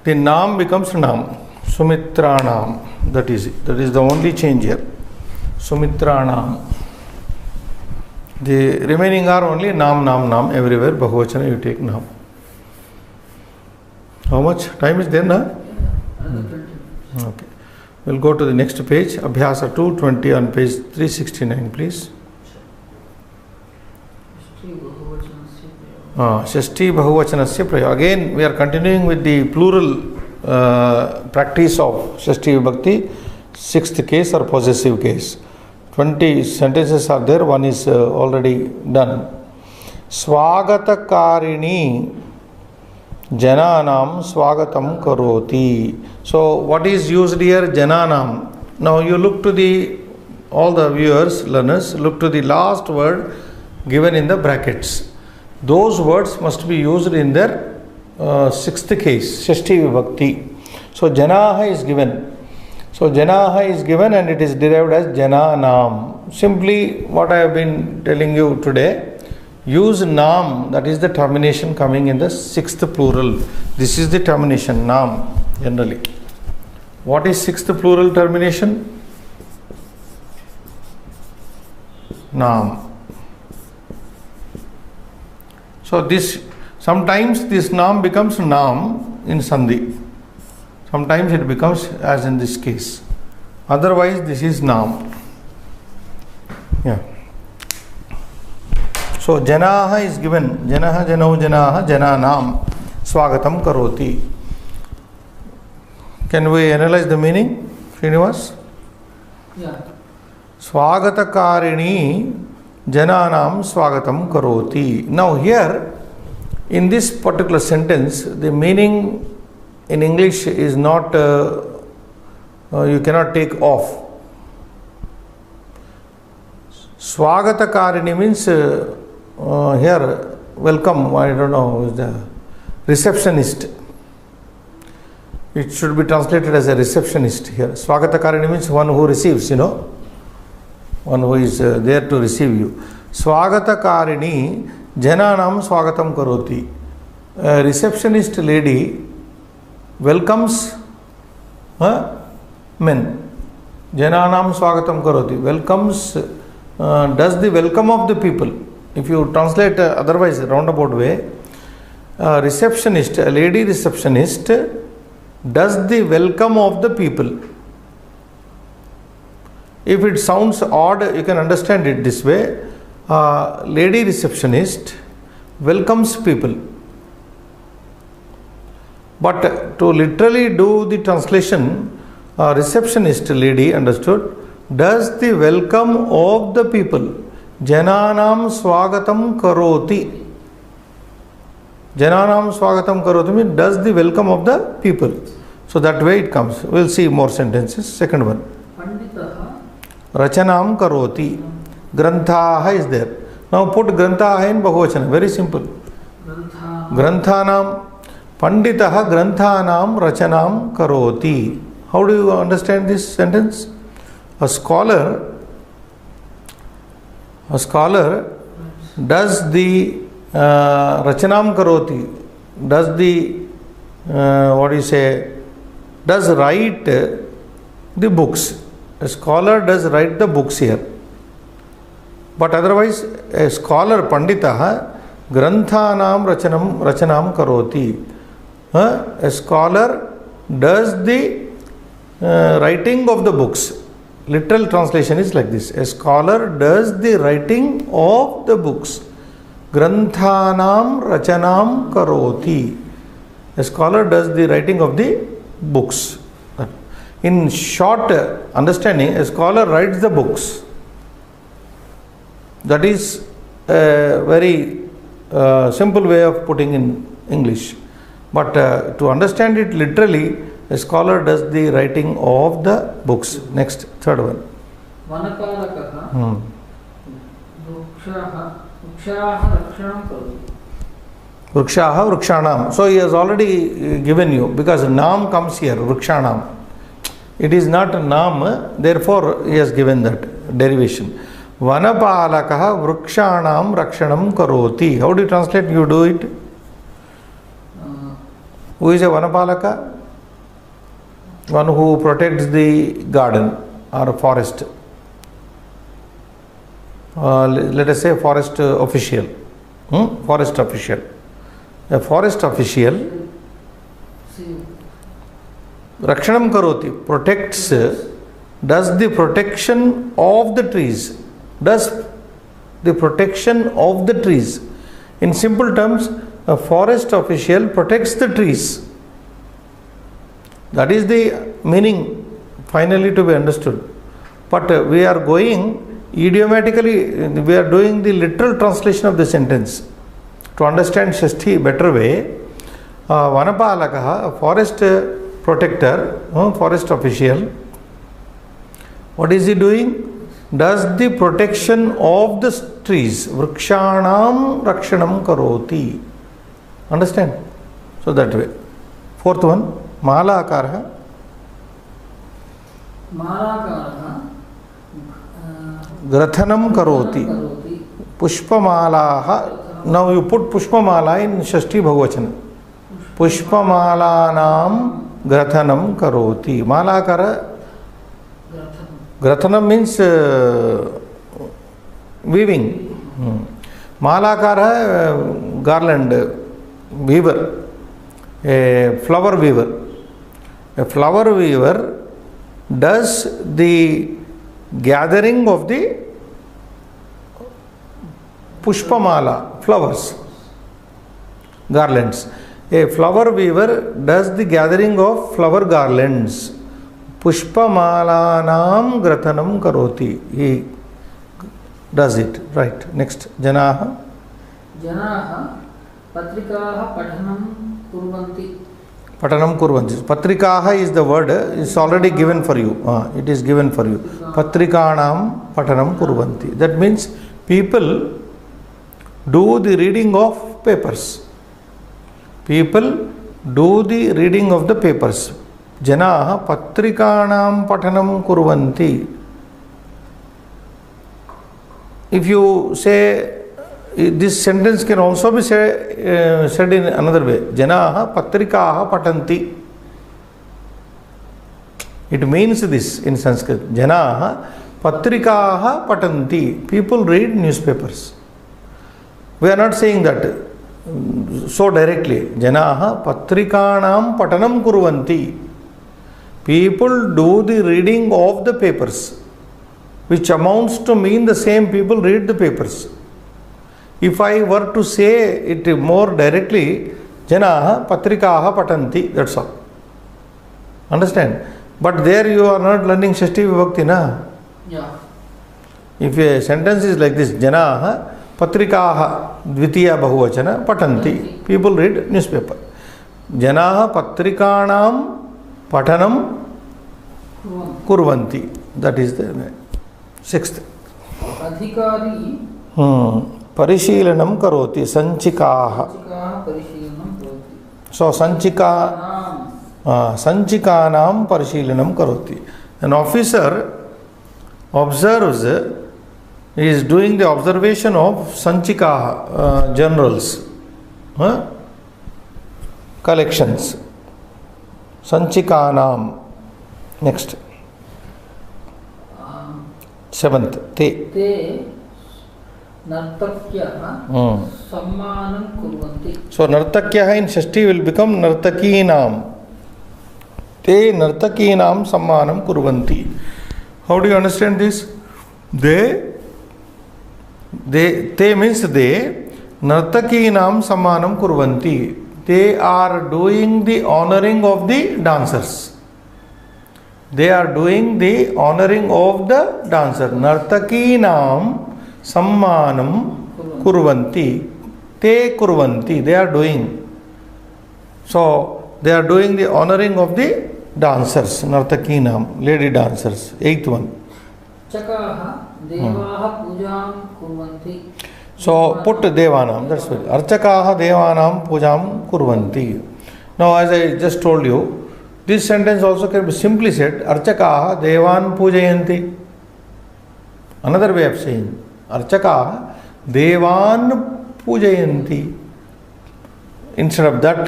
the nam becomes nam. Sumitranam. That is it. That is the only change here. Sumitranam. The remaining are only nam, nam, nam. Everywhere, Bahuvachana, you take nam. How much time is there now? Okay. We'll go to the next page. Abhyasa 220 on page 369, please. Shashti Bahuvachanasya Prayoga. Again, we are continuing with the plural practice of Shashti Vibhakti, 6th case or possessive case. 20 sentences are there, one is already done. Swagatakarini Jananam Swagatam Karoti. So what is used here? Jananam. Now you look to all the viewers, learners, look to the last word given in the brackets. Those words must be used in their sixth case, Shashti Vibhakti. So Janaha is given. So Janaha is given and it is derived as Jananam. Simply what I have been telling you today, use Nam, that is the termination coming in the sixth plural. This is the termination, Nam, generally. What is sixth plural termination? Nam. So sometimes this Nam becomes Nam in Sandhi. Sometimes it becomes as in this case. Otherwise this is Nam. Yeah. So Janaha is given. Janaha, Janau, Janaha, Jananam Swagatam Karoti. Can we analyze the meaning, Srinivas? Yeah. Swagatakarini Jananam Swagatam Karoti. Now here, in this particular sentence, the meaning in English is not, you cannot take off. Swagatakarini means here, welcome, I don't know, is the receptionist. It should be translated as a receptionist here. Swagatakarani means one who receives, one who is there to receive you. Swagatakarani Jananam Swagatam Karoti. A receptionist lady welcomes men. Jananam Swagatam Karoti. Welcomes, does the welcome of the people. If you translate otherwise roundabout way, a receptionist, a lady receptionist does the welcome of the people. If it sounds odd, you can understand it this way. Lady receptionist welcomes people. But to literally do the translation, receptionist lady, understood, does the welcome of the people. Jananam Swagatam Karoti. Jananam Swagatam Karoti means does the welcome of the people. So that way it comes. We will see more sentences. Second one. Panditaha. Rachanam Karoti. Granthaha is there. Now put Granthaha in Bahuvachana. Very simple. Granthanam. Panditaha Granthanam Rachanam Karoti. How do you understand this sentence? A scholar does the Rachanam Karoti, does the does write the books. A scholar does write the books here. But otherwise, a scholar Panditaha Granthanam Rachanam Karoti. A scholar does the writing of the books. Literal translation is like this. A scholar does the writing of the books. Granthanam Rachanam Karoti. A scholar does the writing of the books. In short understanding, a scholar writes the books. That is a very simple way of putting in English. But to understand it literally, a scholar does the writing of the books. Next, third one. Vanapalakaha Vrikshaha Rakshanam Karoti. Vrikshaha Vrikshanam. So he has already given you, because Nam comes here, Vrikshanam. It is not a Nam, therefore he has given that derivation. Vanapalakaha Vrikshanam Rakshanam Karoti. How do you translate? You do it. Who is a Vanapalaka? One who protects the garden or a forest. Let us say forest official. Forest official. A forest official Rakshanam Karoti, protects, does the protection of the trees. Does the protection of the trees. In simple terms, a forest official protects the trees. That is the meaning finally to be understood. But we are going idiomatically, we are doing the literal translation of the sentence. To understand Shashti better way, Vanapalakaha, a forest protector, forest official, what is he doing? Does the protection of the trees, vrikshanam rakshanam karoti. Understand? So that way. Fourth one, mala akaraha. Malakaraha Grathanam karoti. Pushpamalaha. Now you put pushpamala in Shashti Bhagavachana. Pushpamalanam grathanam karoti. Malakara. Grathanam means weaving. Malakara, garland weaver, a flower weaver. A flower weaver does the gathering of the pushpamala, flowers, garlands. A flower weaver does the gathering of flower garlands. Pushpamalanam grathanam karoti. He does it. Right. Next. Janaha. Janaha patrikaha pathanam kurvanti. Patanam kurvanti. Patrikaha is the word. It's already given for you. It is given for you. Patrikanam patanam kurvanti. That means people do the reading of papers. People do the reading of the papers. Janaha patrikanam patanam kurvanti. If you say, this sentence can also be said in another way. Janaha patrikaha patanti. It means this in Sanskrit. Janaha patrikaha patanti. People read newspapers. We are not saying that so directly. Janaha patrikanam patanam kurvanti. People do the reading of the papers, which amounts to mean the same people read the papers. If I were to say it more directly, Janaha patrikaha patanti, that's all. Understand? But there you are not learning Shashti Vibhakti, na? Yeah. If a sentence is like this, Janaha patrikaha dvitiya bahuvachana patanti, people read newspaper. Janaha patrikanam patanam kurvanti. That is the sixth. Adhikari Parishilanam karoti. Sanchikaha. parishilanam karoti. So sanchikanam parishilanam karoti. An officer observes, he is doing the observation of sanchikaha, journals, collections. Sanchikanam. Next. Seventh. Te Nartakyaha sammanam kurvanti. So Nartakyaha in Shashti will become Nartakinam. Te Nartakinam sammanam kurvanti. How do you understand this? Te means they, Nartakinam sammanam kurvanti. They are doing the honoring of the dancers. They are doing the honoring of the dancer. Nartakinam sammanam kurvanti. Te kurvanti. They are doing. So they are doing the honoring of the dancers. Nartakinam, lady dancers. Eighth one. Chakaha devaha pujam kurvanti. So put Devanam, that's right. Archakaha Devanam Pujam Kurvanti. Now as I just told you, this sentence also can be simply said, Archakaha Devan Pujayanti. Another way of saying, Archakaha Devan Pujayanti. Instead of that,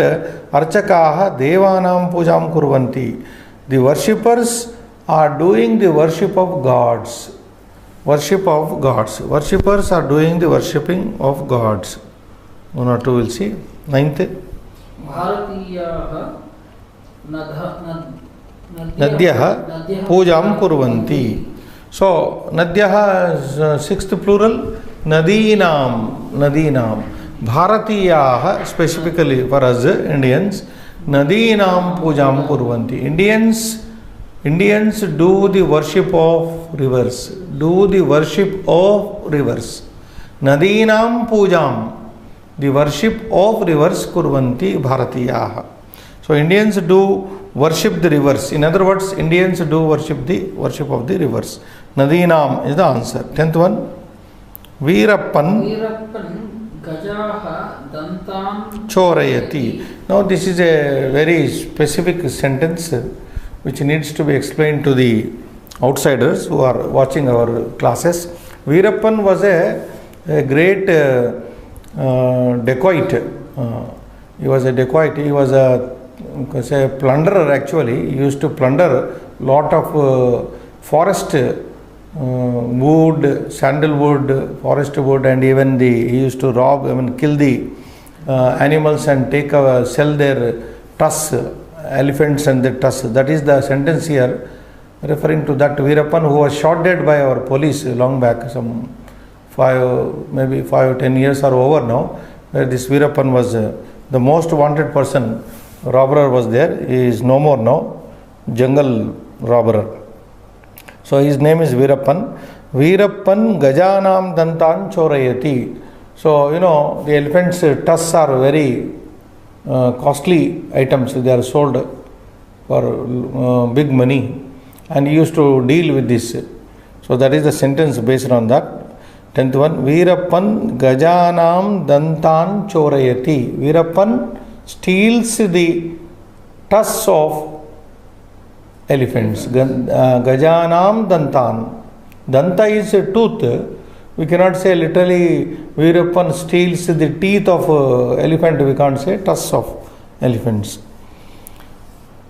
Archakaha Devanam Pujam Kurvanti. The worshippers are doing the worship of gods. Worship of gods. Worshippers are doing the worshipping of gods. 1 or 2 will see. Ninth. Bharatiyaha Nadyaha Pujam Kurvanti. So, Nadyaha is sixth plural. Nadinam. Bharatiyaha, specifically for us Indians, Nadinam Pujam Kurvanti. Indians Indians do the worship of rivers. Do the worship of rivers. Nadinam pujam. The worship of rivers kurvanti bharatiyaha. So Indians do worship the rivers. In other words, Indians do worship of the rivers. Nadinam is the answer. 10th one. Veerappan Gajaha Dantam Chorayati. Now this is a very specific sentence which needs to be explained to the outsiders who are watching our classes. Veerappan was a great dacoit. He was a dacoit. He was a plunderer actually. He used to plunder lot of forest wood, sandalwood, forest wood, and even he used to rob, kill the animals and sell their tusks, elephants and their tusks. That is the sentence here, referring to that Veerappan who was shot dead by our police long back, some 5 or 10 years are over now, where this Veerappan was the most wanted person. Robber was there. He is no more now, jungle robber. So his name is Veerappan. Veerappan Gajanam Dantan Chorayati. So the elephant's tusks are very costly items. They are sold for big money, and he used to deal with this. So that is the sentence based on that. 10th one. Veerappan Gajanam Dantan Chorayati. Veerappan steals the tusks of elephants. Gajanam Dantan. Danta is a tooth. We cannot say literally Veerappan steals the teeth of elephant. We can't say tusks of elephants.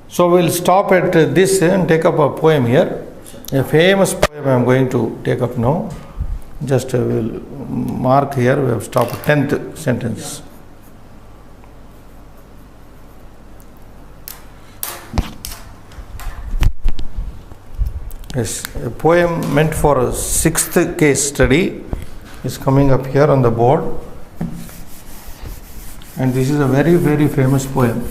So we'll stop at this and take up a poem here. A famous poem I am going to take up now. Just we'll mark here. We have stopped 10th sentence. Yes, a poem meant for a 6th case study is coming up here on the board, and this is a very, very famous poem.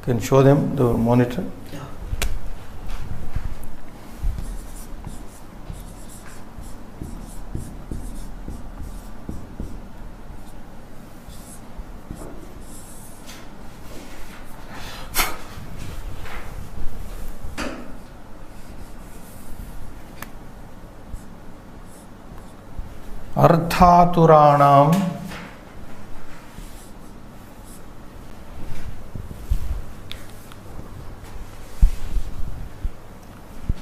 Can show them the monitor. Arthaturanam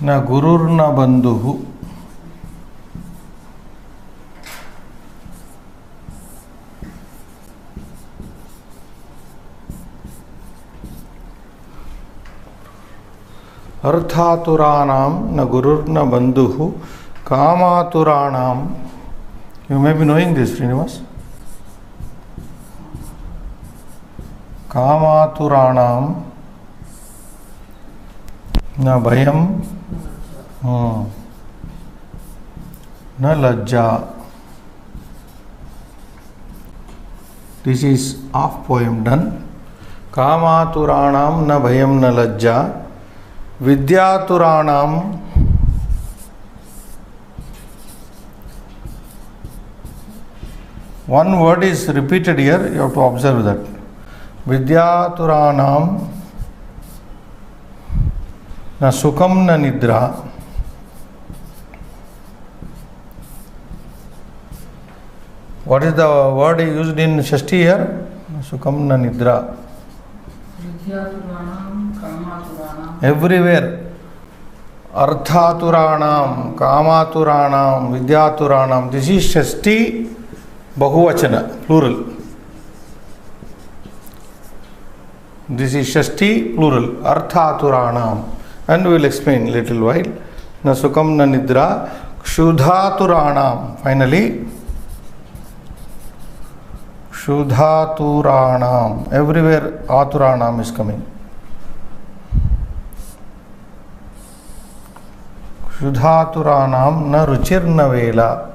na gurur na bandhuhu Arthaturanam na gurur na bandhuhu Kamaturanam. You may be knowing this, Srinivas. Kamaturanam na bhayam na lajja. This is half poem done. Kamaturanam na bhayam na lajja. Vidyaturanam one word is repeated here, you have to observe that. Vidyaturanam na sukham na nidra. What is the word used in Shashti here? Sukham na nidra. Vidyaturanam, Kamaturanam. Everywhere. Arthaturanam, Kamaturanam, Vidyaturanam. This is Shashti Bahuvachana, plural. This is Shashti, plural. Arthaturanam. And we will explain little while. Na sukham na nidra. Kshudhaturanam. Finally. Kshudhaturanam. Everywhere Aturanam is coming. Kshudhaturanam na ruchirna vela.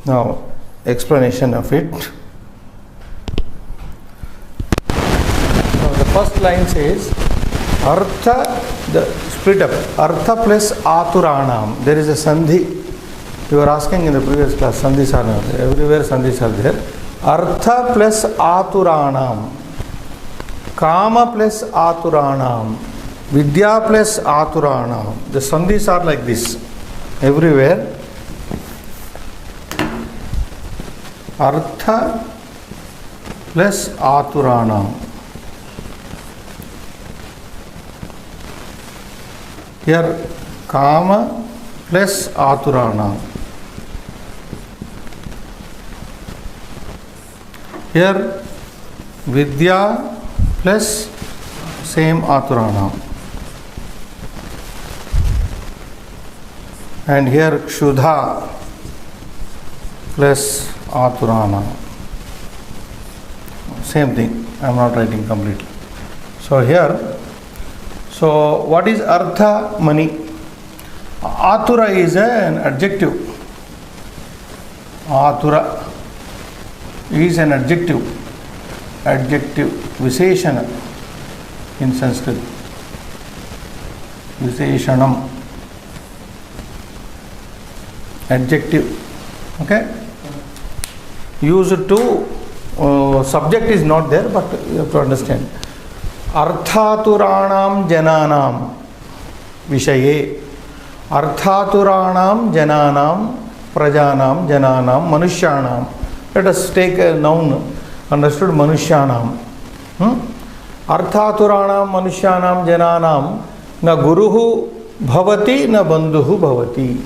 Now, explanation of it. Now, the first line says, Artha, the split up, Artha plus Aturanam. There is a Sandhi. You were asking in the previous class, Sandhis are there. Everywhere Sandhis are there. Artha plus Aturanam. Kama plus Aturanam. Vidya plus Aturanam. The Sandhis are like this. Everywhere. Artha plus Aturanam. Here Kama plus Aturanam. Here Vidya plus same Aturanam. And here Kshudha plus Aturana. Same thing. I am not writing completely. So here, so what is Artha? Money. Atura is an adjective. Atura is an adjective. Adjective. Visheshana in Sanskrit. Visheshanam. Adjective. Okay? Used to subject is not there, but you have to understand. Arthaturanam jananam vishaye. Arthaturanam jananam prajanam jananam manushyanam. Let us take a noun understood, manushyanam. Arthaturanam manushyanam jananam na guruhu bhavati na bandhuhu bhavati.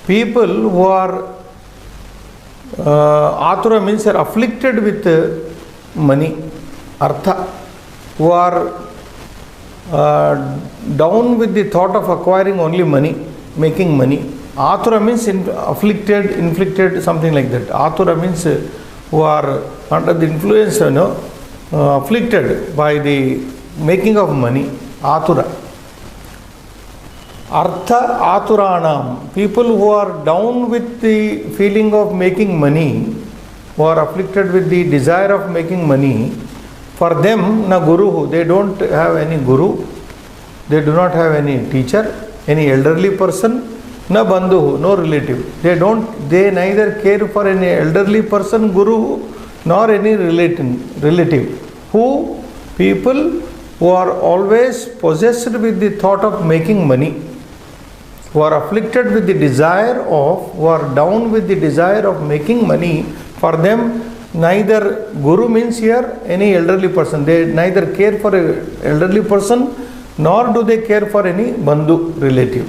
People who are Atura means are afflicted with money. Artha, who are down with the thought of acquiring only money, making money. Atura means afflicted, inflicted, something like that. Atura means who are under the influence, afflicted by the making of money. Atura. Artha Aturanam, people who are down with the feeling of making money, who are afflicted with the desire of making money, for them, na guruhu, they don't have any guru, they do not have any teacher, any elderly person, na bandhuhu, no relative. They neither care for any elderly person, guru, nor any relative. Who? People who are always possessed with the thought of making money, who are afflicted with the desire of, who are down with the desire of making money, for them neither guru means here any elderly person. They neither care for an elderly person, nor do they care for any bandhu, relative.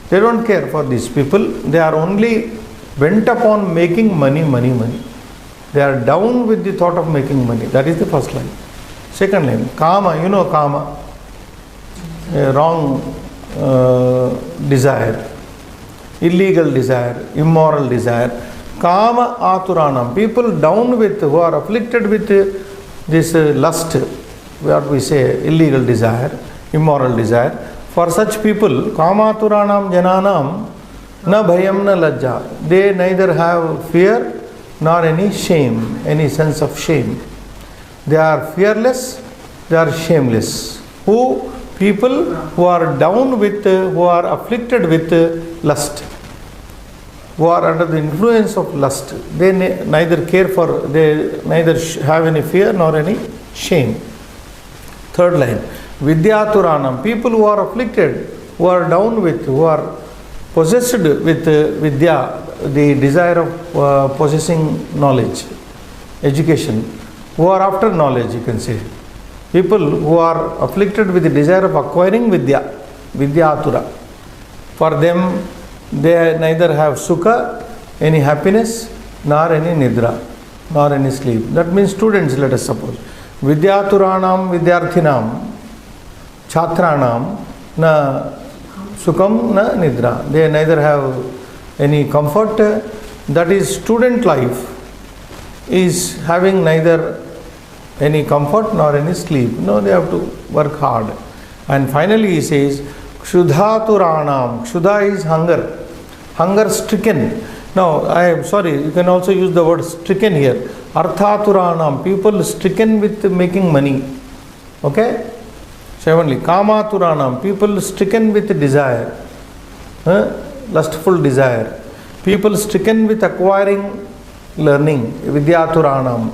They don't care for these people. They are only bent upon making money. They are down with the thought of making money. That is the first line. Second line, Kama, you know Kama, a wrong desire, illegal desire, immoral desire. Kama Aturanam, people down with, who are afflicted with this lust, what we say, illegal desire, immoral desire. For such people, Kama Aturanam jananam na bhayam na lajja. They neither have fear nor any shame, any sense of shame. They are fearless, they are shameless. Who? People who are down with, who are afflicted with lust, who are under the influence of lust. They neither care for, they neither have any fear nor any shame. Third line, Vidyaturanam, people who are afflicted, who are down with, who are possessed with Vidya, the desire of possessing knowledge, education, who are after knowledge, you can say. People who are afflicted with the desire of acquiring Vidya, Vidyatura. For them, they neither have Sukha, any happiness, nor any Nidra, nor any sleep. That means students, let us suppose. Vidyaturanam, Vidyarthinam, Chhatranam, na Sukham, na Nidra. They neither have any comfort. That is, student life is having neither any comfort nor any sleep. No, they have to work hard. And finally he says, Kshudha Turanam. Kshudha is hunger. Hunger stricken. Now, I am sorry, you can also use the word stricken here. Arthaturanam, people stricken with making money. Okay? Seventhly, Kamaturanam, people stricken with desire. Lustful desire. People stricken with acquiring learning. Vidyaturanam.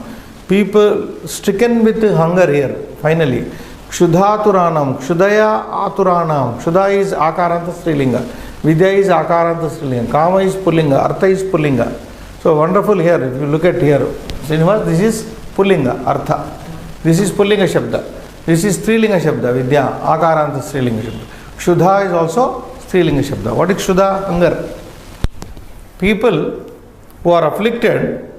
People stricken with hunger here. Finally, Kshudhaturanam, Kshudaya Aturanam. Kshudha is Akaranta Strilinga. Vidya is Akaranta Strilinga. Kama is Pullinga. Artha is Pullinga. So wonderful here. If you look at here, Srinivas, this is Pullinga, Artha. This is Pullinga Shabda. This is Strilinga Shabda, Vidya, Akaranta Strilinga Shabda. Kshudha is also Strilinga Shabda. What is Kshudha? Hunger. People who are afflicted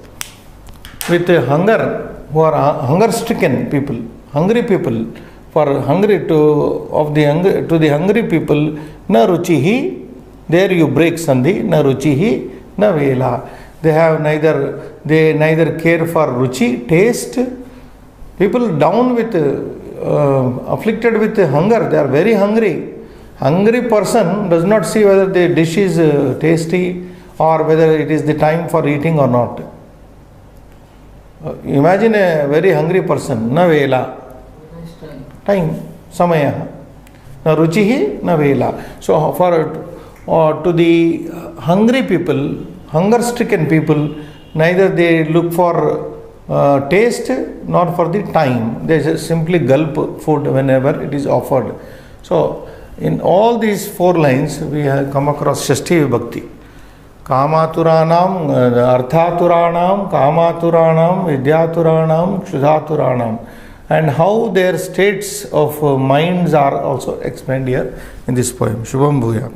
with hunger, who are hunger stricken people, hungry people, for hungry to the hungry people, na ruchihi, there you break sandhi, na ruchihi, na vela. They neither care for ruchi, taste. People down with afflicted with hunger, they are very hungry. Hungry person does not see whether the dish is tasty or whether it is the time for eating or not. Imagine a very hungry person, na vela. Time, samaya. Na ruchihi, na vela. So to the hungry people, hunger stricken people, neither they look for taste nor for the time. They just simply gulp food whenever it is offered. So in all these 4 lines we have come across Shashti Vibhakti. Kamaturanam, Arthaturanam, Kamaturanam, Vidyaturanam, Kshudhaturanam, and how their states of minds are also explained here in this poem. Shubham Bhuyat.